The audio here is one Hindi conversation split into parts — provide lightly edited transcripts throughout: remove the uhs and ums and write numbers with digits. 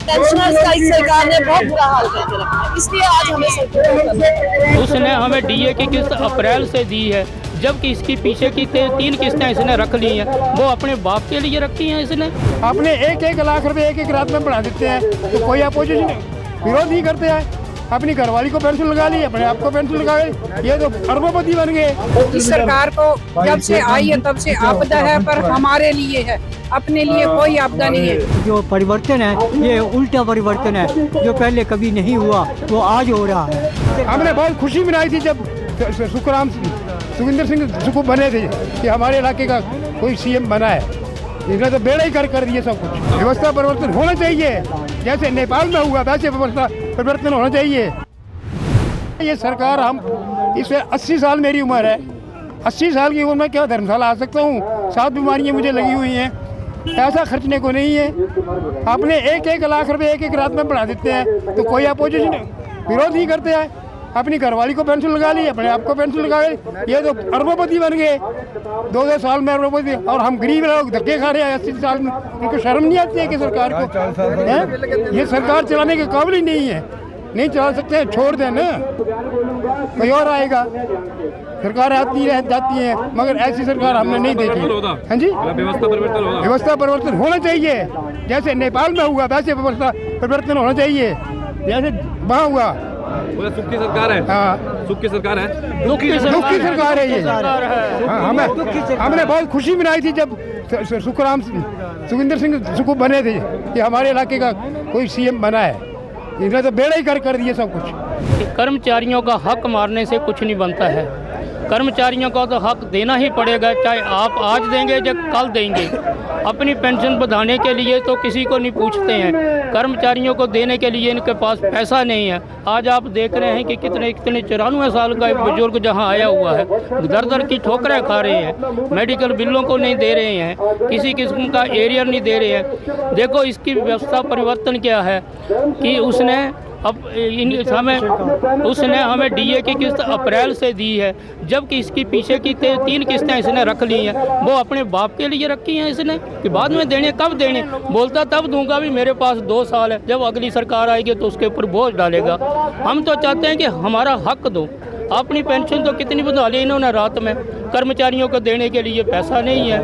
पेंशनर्स का इस सरकार ने बहुत बुरा हाल करके रखा है, इसलिए आज हमें सरकार उसने हमें डीए की किस्त अप्रैल से दी है, जबकि इसकी पीछे की 3 किस्तें इसने रख ली हैं। वो अपने बाप के लिए रखी हैं इसने। अपने 1-1 लाख रुपए एक रात में बढ़ा देते हैं, तो कोई अपोजिशन विरोध नहीं करते हैं। अपनी घरवाली को पेंशन लगा ली, अपने आप को पेंशन लगा ली, ये तो अरबोपति बन गए। इस सरकार को जब से आई है तब से आपदा है, पर हमारे लिए है, अपने लिए कोई आपदा नहीं है। जो परिवर्तन है ये उल्टा परिवर्तन है, जो पहले कभी नहीं हुआ वो आज हो रहा है। हमने बहुत खुशी मनाई थी जब सुखविंदर सिंह सुखू बने थे कि हमारे इलाके का कोई सीएम बना है। इसने तो बेड़ा ही कर दिए सब कुछ। व्यवस्था परिवर्तन होना चाहिए, जैसे नेपाल में हुआ वैसे व्यवस्था परिवर्तन होना चाहिए। ये सरकार, हम इसे 80 साल मेरी उम्र है, 80 साल की उम्र में क्या धर्मशाला आ सकता हूँ? 7 बीमारियाँ मुझे लगी हुई हैं, पैसा खर्चने को नहीं है। अपने 1-1 लाख रुपए एक रात में बढ़ा देते हैं, तो कोई अपोजिशन विरोध नहीं करते हैं। अपनी घरवाली को पेंशन लगा ली, अपने आप को पेंशन लगा ली, ये तो अरबोपति बन गए 2-2 साल में अरबोपति। और हम गरीब लोग धक्के खा रहे हैं 80 साल में। इनको शर्म नहीं आती है कि सरकार को है? ये सरकार चलाने के काबिल ही नहीं है, नहीं चला सकते हैं, छोड़ दें ना, कोई और आएगा। सरकार आती रह जाती है, मगर ऐसी सरकार हमने नहीं देखी। हाँ जी, व्यवस्था परिवर्तन होना चाहिए, जैसे नेपाल में हुआ वैसे व्यवस्था परिवर्तन होना चाहिए, जैसे वहाँ हुआ। सुख की सरकार है। हाँ, सुख की सरकार है। दुख की सरकार है ये। हाँ, हमने बहुत खुशी मनाई थी जब सुखविंदर सिंह सुखू बने थे कि हमारे इलाके का कोई सीएम बना है। इसने तो बेड़ा ही कर दिए सब कुछ। कर्मचारियों का हक मारने से कुछ नहीं बनता है। कर्मचारियों का तो हक देना ही पड़ेगा, चाहे आप आज देंगे या कल देंगे। अपनी पेंशन बढ़ाने के लिए तो किसी को नहीं पूछते हैं, कर्मचारियों को देने के लिए इनके पास पैसा नहीं है। आज आप देख रहे हैं कि कितने 94 साल का एक बुजुर्ग जहां आया हुआ है, दर की ठोकरें खा रहे हैं, मेडिकल बिलों को नहीं दे रहे हैं, किसी किस्म का एरियर नहीं दे रहे हैं। देखो इसकी व्यवस्था परिवर्तन क्या है कि उसने हमें डीए की किस्त अप्रैल से दी है, जबकि इसकी पीछे की 3 किस्तें इसने रख ली हैं। वो अपने बाप के लिए रखी हैं इसने कि बाद में देने, कब देने। बोलता तब दूंगा, भी मेरे पास 2 साल है, जब अगली सरकार आएगी तो उसके ऊपर बोझ डालेगा। हम तो चाहते हैं कि हमारा हक दो। अपनी पेंशन तो कितनी बढ़ा ली इन्होंने रात में, कर्मचारियों को देने के लिए पैसा नहीं है।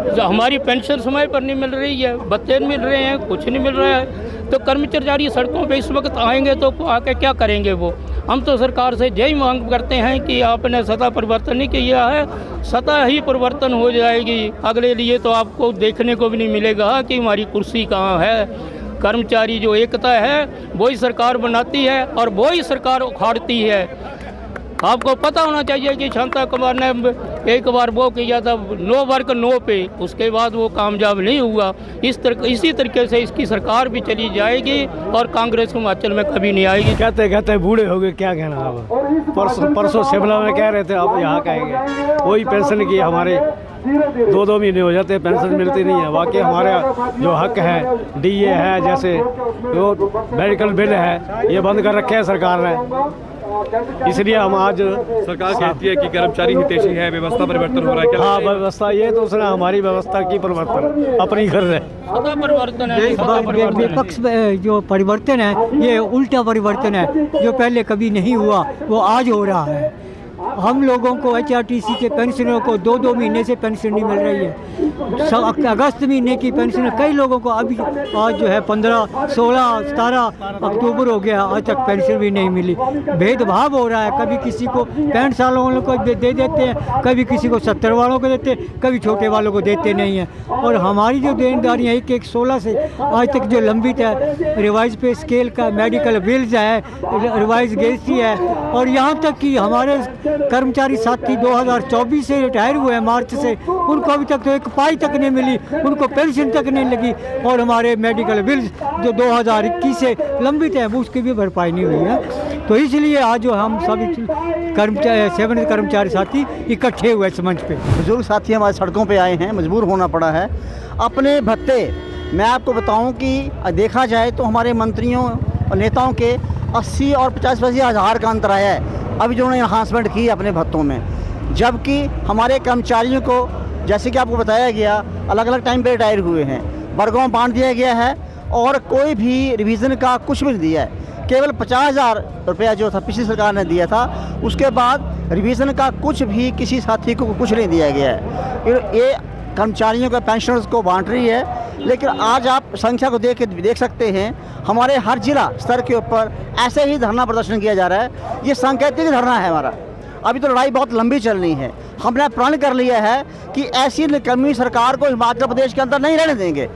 जो हमारी पेंशन समय पर नहीं मिल रही है, भत्ते नहीं मिल रहे हैं, कुछ नहीं मिल रहा है, तो कर्मचारी सड़कों पे इस वक्त आएंगे तो आके क्या करेंगे वो। हम तो सरकार से यही मांग करते हैं कि आपने सत्ता परिवर्तन नहीं किया है, सत्ता ही परिवर्तन हो जाएगी। अगले लिए तो आपको देखने को भी नहीं मिलेगा कि हमारी कुर्सी कहाँ है। कर्मचारी जो एकता है वही सरकार बनाती है और वही सरकार उखाड़ती है। आपको पता होना चाहिए कि शांता कुमार ने एक बार वो किया था, नो वर्क नो पे, उसके बाद वो कामयाब नहीं हुआ। इसी तरीके से इसकी सरकार भी चली जाएगी और कांग्रेस हिमाचल में कभी नहीं आएगी। कहते बूढ़े हो गए, क्या कहना। अब परसों शिमला में कह रहे थे, अब यहाँ कहेंगे वही पेंशन की हमारे 2-2 महीने हो जाते हैं, पेंशन मिलती नहीं है। वाकई हमारा जो हक है, डीए है, जैसे जो मेडिकल बिल है, ये बंद कर रखे हैं सरकार ने। इसलिए हम आज सरकार कहती है कि कर्मचारी हितैषी है, व्यवस्था परिवर्तन हो रहा है क्या? हाँ, व्यवस्था ये तो उसने हमारी व्यवस्था की परिवर्तन अपनी कर रहे। परिवर्तन है, विपक्ष जो परिवर्तन है ये उल्टा परिवर्तन है, जो पहले कभी नहीं हुआ वो आज हो रहा है। हम लोगों को HRTC के पेंशनरों को 2-2 महीने से पेंशन नहीं मिल रही है। अगस्त महीने की पेंशन कई लोगों को अभी आज जो है 15, 16, 17 अक्टूबर हो गया, आज तक पेंशन भी नहीं मिली। भेदभाव हो रहा है, कभी किसी को 65 साल वालों को दे देते हैं, कभी किसी को 70 वालों को देते हैं, कभी छोटे वालों को देते नहीं हैं। और हमारी जो देनदारियाँ 1-1 16 से आज तक जो लंबित है, रिवाइज पे स्केल का मेडिकल बिल्स है, रिवाइज गेसी है, और यहाँ तक कि हमारे कर्मचारी साथी 2024 से रिटायर हुए हैं, मार्च से, उनको अभी तक तो 1 पाई तक नहीं मिली, उनको पेंशन तक नहीं लगी। और हमारे मेडिकल बिल्स जो 2021 से लंबित है, वो उसकी भी भरपाई नहीं हुई है। तो इसलिए आज जो हम सभी कर्मचारी साथी इकट्ठे हुए इस मंच पे। बुजुर्ग साथी हमारे सड़कों पे आए हैं, मजबूर होना पड़ा है। अपने भत्ते, मैं आपको बताऊं कि देखा जाए तो हमारे मंत्रियों और नेताओं के 80 और 50 हज़ार का अंतर आया है अभी जो उन्होंने एनहांसमेंट की अपने भत्तों में। जबकि हमारे कर्मचारियों को, जैसे कि आपको बताया गया, अलग अलग टाइम पे रिटायर हुए हैं, वर्गों में बांट दिया गया है और कोई भी रिवीजन का कुछ भी नहीं दिया है। केवल 50,000 रुपया जो था पिछली सरकार ने दिया था, उसके बाद रिवीजन का कुछ भी किसी साथी को कुछ नहीं दिया गया है। ये कर्मचारियों के पेंशनर्स को बांट रही है। लेकिन आज आप संख्या को देख सकते हैं, हमारे हर जिला स्तर के ऊपर ऐसे ही धरना प्रदर्शन किया जा रहा है। ये सांकेतिक धरना है हमारा। अभी तो लड़ाई बहुत लंबी चलनी है। हमने प्रण कर लिया है कि ऐसी निकम्मी सरकार को हिमाचल प्रदेश के अंदर नहीं रहने देंगे।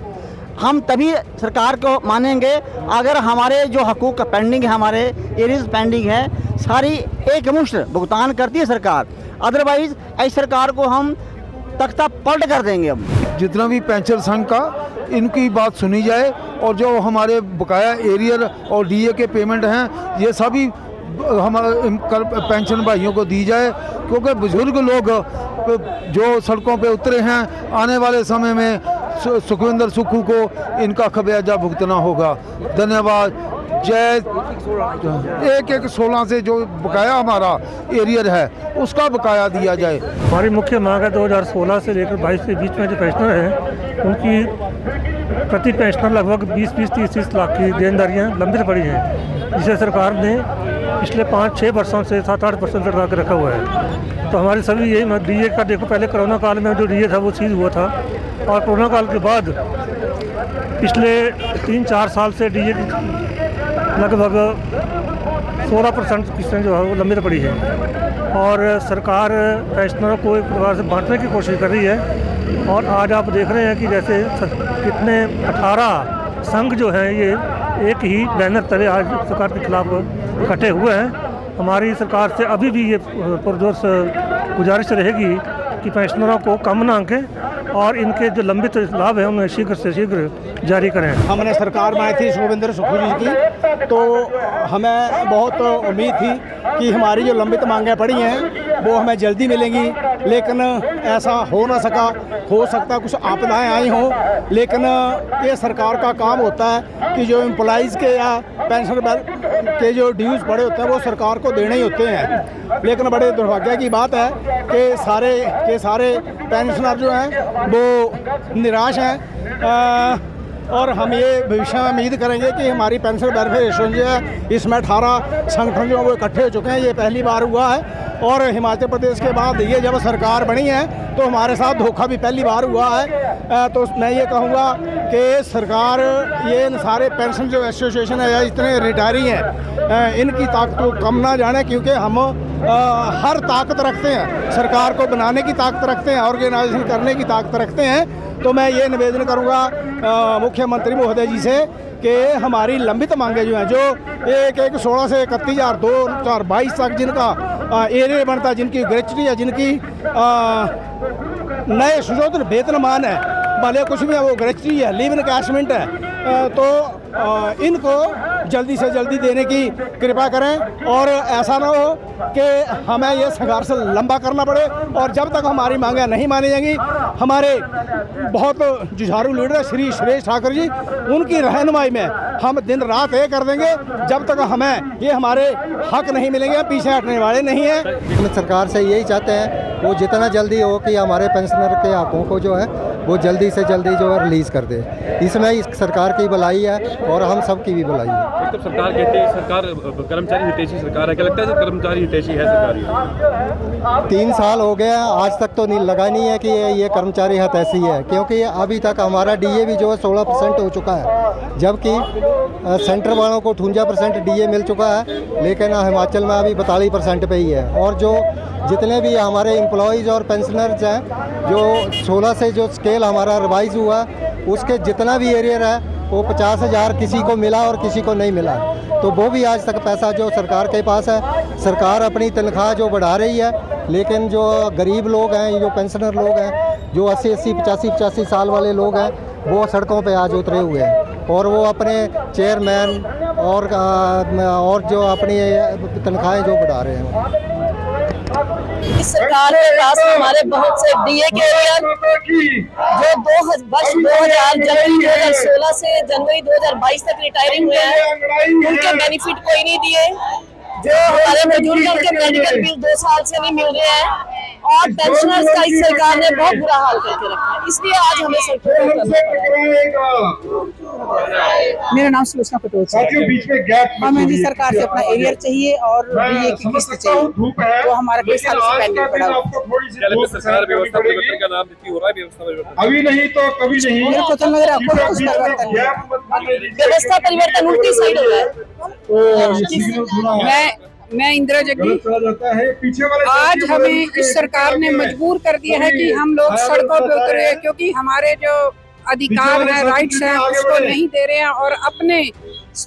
हम तभी सरकार को मानेंगे अगर हमारे जो हकूक़ पेंडिंग है, हमारे एरियज पेंडिंग है, सारी एक मुश्त भुगतान करती है सरकार। अदरवाइज़ ऐसी सरकार को हम तख्ता पलट कर देंगे। हम जितना भी पेंशन संघ का इनकी बात सुनी जाए और जो हमारे बकाया एरियर और डीए के पेमेंट हैं ये सभी हमारे पेंशन भाइयों को दी जाए, क्योंकि बुजुर्ग लोग जो सड़कों पे उतरे हैं, आने वाले समय में सुखविंदर सुक्खू को इनका खमियाजा भुगतना होगा। धन्यवाद। जय 1/1/16 से जो बकाया हमारा एरियर है उसका बकाया दिया जाए। हमारी मुख्य मांग है 2016 से लेकर 22 के बीच में जो पेंशनर हैं उनकी प्रति पेंशनर लगभग 20-30 लाख की देनदारियाँ लंबित पड़ी हैं, जिसे सरकार ने पिछले 5-6 वर्षों से 7-8% लगा के रखा हुआ है। तो हमारी सभी यही डीए का देखो, पहले कोरोना काल में जो डीए था वो सीज हुआ था, और कोरोना काल के बाद पिछले 3-4 साल से डीए लगभग 16% किस्तें जो है वो लंबित पड़ी है, और सरकार पेंशनरों को एक प्रकार से बांटने की कोशिश कर रही है। और आज आप देख रहे हैं कि जैसे कितने 18 संघ जो हैं ये एक ही बैनर तले आज सरकार के खिलाफ इकट्ठे हुए हैं। हमारी सरकार से अभी भी ये पुरजोर गुजारिश रहेगी कि पेंशनरों को कम ना आंकें और इनके जो लंबित लाभ हैं उन्हें शीघ्र से शीघ्र जारी करें। हमने सरकार में आई थी सुखविंदर सुक्खू जी की, तो हमें बहुत उम्मीद थी कि हमारी जो लंबित मांगें पड़ी हैं वो हमें जल्दी मिलेंगी, लेकिन ऐसा हो ना सका। हो सकता कुछ आपदाएं आई हों, लेकिन ये सरकार का काम होता है कि जो एम्प्लॉइज़ के या पेंशन के जो ड्यूज़ पड़े होते हैं वो सरकार को देने ही होते हैं। लेकिन बड़े दुर्भाग्य की बात है कि सारे पेंशनर जो हैं वो निराश हैं, और हम ये भविष्य में उम्मीद करेंगे कि हमारी पेंशन वेलफेयर एसोसिएशन जो है इसमें 18 संगठन जो वो इकट्ठे हो चुके हैं। ये पहली बार हुआ है, और हिमाचल प्रदेश के बाद ये जब सरकार बनी है तो हमारे साथ धोखा भी पहली बार हुआ है। तो मैं ये कहूँगा कि सरकार ये सारे पेंशन जो एसोसिएशन है या इतने रिटायरी हैं इनकी ताकत को कम ना जाने, क्योंकि हम हर ताकत रखते हैं, सरकार को बनाने की ताकत रखते हैं, ऑर्गेनाइजेशन करने की ताकत रखते हैं। तो मैं ये निवेदन करूँगा मुख्यमंत्री महोदय जी से कि हमारी लंबित मांगे जो हैं, जो 1/1/16 से 31,000-2022 तक जिनका एरियर बनता है, जिनकी ग्रेच्युटी है, जिनकी नए सुशोधित वेतनमान है, भले कुछ भी है, वो ग्रेच्युटी है, लीव इनकैशमेंट है, तो इनको जल्दी से जल्दी देने की कृपा करें। और ऐसा ना हो कि हमें ये संघर्ष लंबा करना पड़े, और जब तक हमारी मांगें नहीं मानी जाएंगी, हमारे बहुत जुझारू लीडर श्री सुरेश ठाकुर जी, उनकी रहनुमाई में हम दिन रात ये कर देंगे जब तक हमें ये हमारे हक नहीं मिलेंगे। पीछे हटने वाले नहीं हैं। सरकार से यही चाहते हैं वो जितना जल्दी हो कि हमारे पेंशनर के हकों को जो है वो जल्दी से जल्दी जो है रिलीज़ कर दे। इसमें इस सरकार की भलाई है और हम सब की भी भलाई है। तो सरकार कहती है सरकार कर्मचारी हितैषी सरकार है, क्या लगता है कर्मचारी हितैषी है सरकार? 3 साल हो गया, आज तक तो नहीं लगा नहीं है कि ये कर्मचारी हितैषी है, क्योंकि अभी तक हमारा डीए भी जो है 16% हो चुका है, जबकि सेंटर वालों को 58% डीए मिल चुका है, लेकिन हिमाचल में अभी 42% पे ही है। और जो जितने भी हमारे एम्प्लॉयज़ और पेंशनर्स हैं, जो 16 से जो स्केल हमारा रिवाइज़ हुआ, उसके जितना भी एरियर है वो 50,000 किसी को मिला और किसी को नहीं मिला, तो वो भी आज तक पैसा जो सरकार के पास है। सरकार अपनी तनख्वाह जो बढ़ा रही है, लेकिन जो गरीब लोग हैं, जो पेंशनर लोग हैं, जो 80-80, 85 साल वाले लोग हैं, वो सड़कों पे आज उतरे हुए हैं, और वो अपने चेयरमैन और जो अपनी तनख्वाहें जो बढ़ा रहे हैं। इस सरकार के पास हमारे बहुत से डीए के एरियर जो वर्ष 2016 से जनवरी 2022 तक रिटायरिंग हुए हैं, उनके बेनिफिट कोई नहीं दिए। जो हमारे बुजुर्गों के मेडिकल बिल 2 साल से नहीं मिल रहे हैं, और पेंशनर्स का इस सरकार ने बहुत बुरा हाल करके रखा है। इसलिए आज हमें सरकार मेरा नाम सुलोचना पटोच है। साथियों बीच में गैप हमें जी सरकार से अपना एरियर चाहिए और डीए की किस्त चाहिए, तो हमारा कई साल से पेंडिंग पड़ा हुआ है। सरकार व्यवस्था परिवर्तन का नाम देती हो रहा है, व्यवस्था परिवर्तन अभी नहीं तो कभी नहीं। मेरे को तो लग रहा है आपको कुछ परिवर्तन नहीं है। व्यवस्था परिवर्तन उल्टी साइड हो रहा है। मैं इंदिरा जग्गी। चला जाता है पीछे वाले आज हमें इस सरकार ने मजबूर कर दिया है कि हम लोग सड़कों पे उतरे हैं, क्योंकि हमारे जो अधिकार हैं, राइट्स हैं, उसको नहीं दे रहे हैं और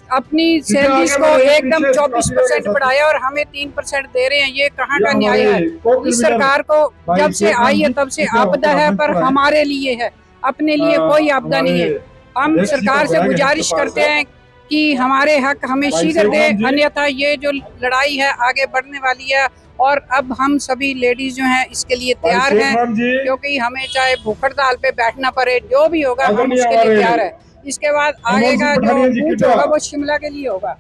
अपनी सैलरीज को एकदम 24% बढ़ाया और हमें 3% दे रहे हैं। ये कहाँ का न्याय है? इस सरकार को जब से आई है तब से आपदा है, पर हमारे लिए है, अपने लिए कोई आपदा नहीं है। हम सरकार से गुजारिश करते हैं कि हमारे हक हमें शीघ्र दे, अन्यथा ये जो लड़ाई है आगे बढ़ने वाली है। और अब हम सभी लेडीज जो हैं इसके लिए तैयार हैं, क्योंकि हमें चाहे भूख हड़ताल पे बैठना पड़े, जो भी होगा हम उसके लिए तैयार है। इसके बाद आगे का जो कूच होगा वो शिमला के लिए होगा।